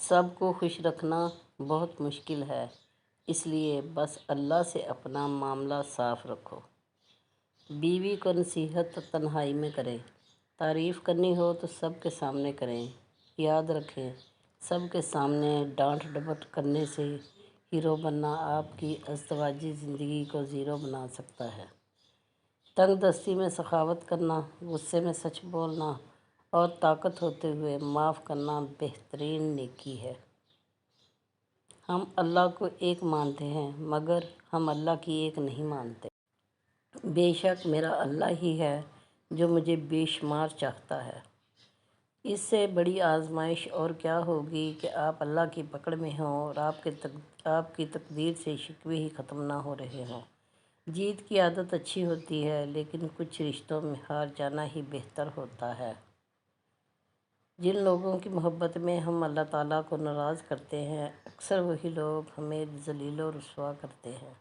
سب کو خوش رکھنا بہت مشکل ہے، اس لیے بس اللہ سے اپنا معاملہ صاف رکھو۔ بیوی کو نصیحت تنہائی میں کریں، تعریف کرنی ہو تو سب کے سامنے کریں۔ یاد رکھیں، سب کے سامنے ڈانٹ ڈپٹ کرنے سے ہیرو بننا آپ کی ازدواجی زندگی کو زیرو بنا سکتا ہے۔ تنگ دستی میں سخاوت کرنا، غصے میں سچ بولنا اور طاقت ہوتے ہوئے معاف کرنا بہترین نیکی ہے۔ ہم اللہ کو ایک مانتے ہیں مگر ہم اللہ کی ایک نہیں مانتے۔ بے شک میرا اللہ ہی ہے جو مجھے بے شمار چاہتا ہے۔ اس سے بڑی آزمائش اور کیا ہوگی کہ آپ اللہ کی پکڑ میں ہوں اور آپ کی تقدیر سے شکوے ہی ختم نہ ہو رہے ہوں۔ جیت کی عادت اچھی ہوتی ہے لیکن کچھ رشتوں میں ہار جانا ہی بہتر ہوتا ہے۔ جن لوگوں کی محبت میں ہم اللہ تعالیٰ کو ناراض کرتے ہیں، اکثر وہی لوگ ہمیں ذلیل و رسوا کرتے ہیں۔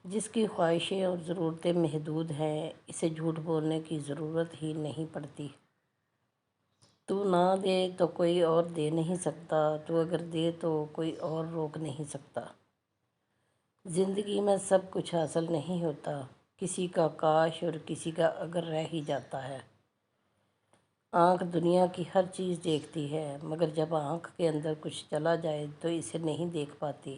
جس کی خواہشیں اور ضرورتیں محدود ہیں، اسے جھوٹ بولنے کی ضرورت ہی نہیں پڑتی۔ تو نہ دے تو کوئی اور دے نہیں سکتا، تو اگر دے تو کوئی اور روک نہیں سکتا۔ زندگی میں سب کچھ حاصل نہیں ہوتا، کسی کا کاش اور کسی کا اگر رہ ہی جاتا ہے۔ آنکھ دنیا کی ہر چیز دیکھتی ہے مگر جب آنکھ کے اندر کچھ چلا جائے تو اسے نہیں دیکھ پاتی۔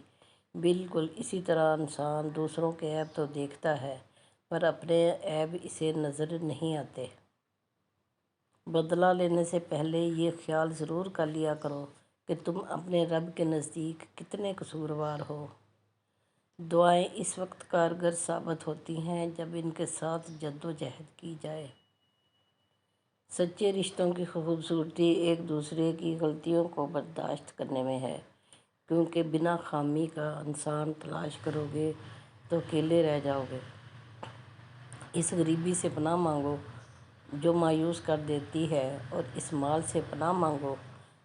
بالکل اسی طرح انسان دوسروں کے عیب تو دیکھتا ہے پر اپنے عیب اسے نظر نہیں آتے۔ بدلہ لینے سے پہلے یہ خیال ضرور کر لیا کرو کہ تم اپنے رب کے نزدیک کتنے قصوروار ہو۔ دعائیں اس وقت کارگر ثابت ہوتی ہیں جب ان کے ساتھ جد و جہد کی جائے۔ سچے رشتوں کی خوبصورتی ایک دوسرے کی غلطیوں کو برداشت کرنے میں ہے، کیونکہ بنا خامی کا انسان تلاش کرو گے تو اکیلے رہ جاؤ گے۔ اس غریبی سے پناہ مانگو جو مایوس کر دیتی ہے اور اس مال سے پناہ مانگو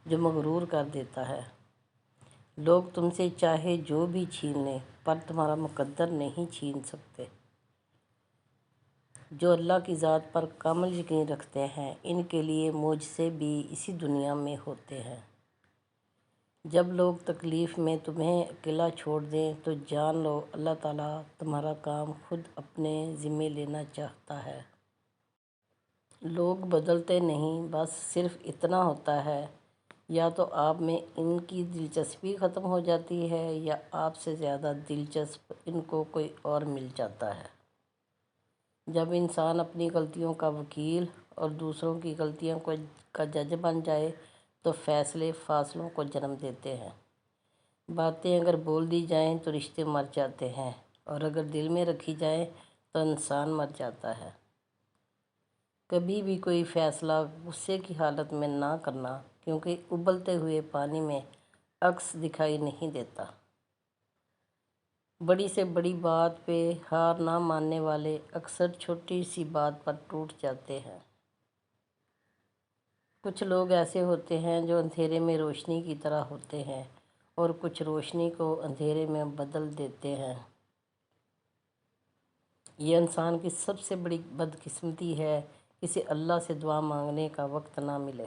جو مغرور کر دیتا ہے۔ لوگ تم سے چاہے جو بھی چھین لیں پر تمہارا مقدر نہیں چھین سکتے۔ جو اللہ کی ذات پر کامل یقین رکھتے ہیں ان کے لیے معجزے بھی اسی دنیا میں ہوتے ہیں۔ جب لوگ تکلیف میں تمہیں اکیلا چھوڑ دیں تو جان لو اللہ تعالیٰ تمہارا کام خود اپنے ذمے لینا چاہتا ہے۔ لوگ بدلتے نہیں، بس صرف اتنا ہوتا ہے یا تو آپ میں ان کی دلچسپی ختم ہو جاتی ہے یا آپ سے زیادہ دلچسپ ان کو کوئی اور مل جاتا ہے۔ جب انسان اپنی غلطیوں کا وکیل اور دوسروں کی غلطیوں کا جج بن جائے تو فیصلے فاصلوں کو جنم دیتے ہیں۔ باتیں اگر بول دی جائیں تو رشتے مر جاتے ہیں اور اگر دل میں رکھی جائیں تو انسان مر جاتا ہے۔ کبھی بھی کوئی فیصلہ غصے کی حالت میں نہ کرنا، کیونکہ ابلتے ہوئے پانی میں عکس دکھائی نہیں دیتا۔ بڑی سے بڑی بات پہ ہار نہ ماننے والے اکثر چھوٹی سی بات پر ٹوٹ جاتے ہیں۔ کچھ لوگ ایسے ہوتے ہیں جو اندھیرے میں روشنی کی طرح ہوتے ہیں اور کچھ روشنی کو اندھیرے میں بدل دیتے ہیں۔ یہ انسان کی سب سے بڑی بدقسمتی ہے کہ اسے اللہ سے دعا مانگنے کا وقت نہ ملے۔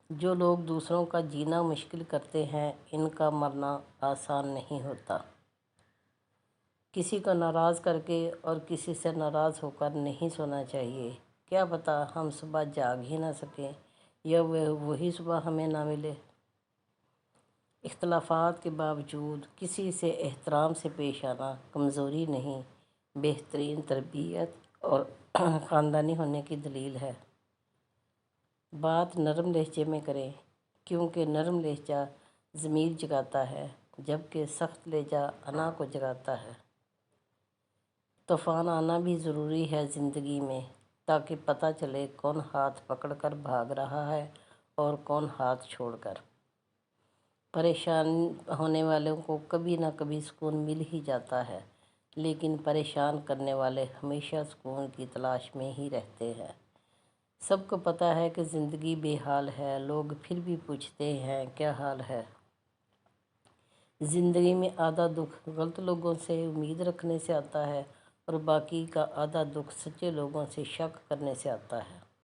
جو لوگ دوسروں کا جینا مشکل کرتے ہیں ان کا مرنا آسان نہیں ہوتا۔ کسی کو ناراض کر کے اور کسی سے ناراض ہو کر نہیں سونا چاہیے۔ کیا پتہ ہم صبح جاگ ہی نہ سکیں یا وہی صبح ہمیں نہ ملے۔ اختلافات کے باوجود کسی سے احترام سے پیش آنا کمزوری نہیں، بہترین تربیت اور خاندانی ہونے کی دلیل ہے۔ بات نرم لہجے میں کریں کیونکہ نرم لہجہ ضمیر جگاتا ہے جبکہ سخت لہجہ انا کو جگاتا ہے۔ طوفان آنا بھی ضروری ہے زندگی میں تاکہ پتہ چلے کون ہاتھ پکڑ کر بھاگ رہا ہے اور کون ہاتھ چھوڑ کر۔ پریشان ہونے والوں کو کبھی نہ کبھی سکون مل ہی جاتا ہے، لیکن پریشان کرنے والے ہمیشہ سکون کی تلاش میں ہی رہتے ہیں۔ سب کو پتہ ہے کہ زندگی بے حال ہے، لوگ پھر بھی پوچھتے ہیں کیا حال ہے۔ زندگی میں آدھا دکھ غلط لوگوں سے امید رکھنے سے آتا ہے اور باقی کا آدھا دکھ سچے لوگوں سے شک کرنے سے آتا ہے۔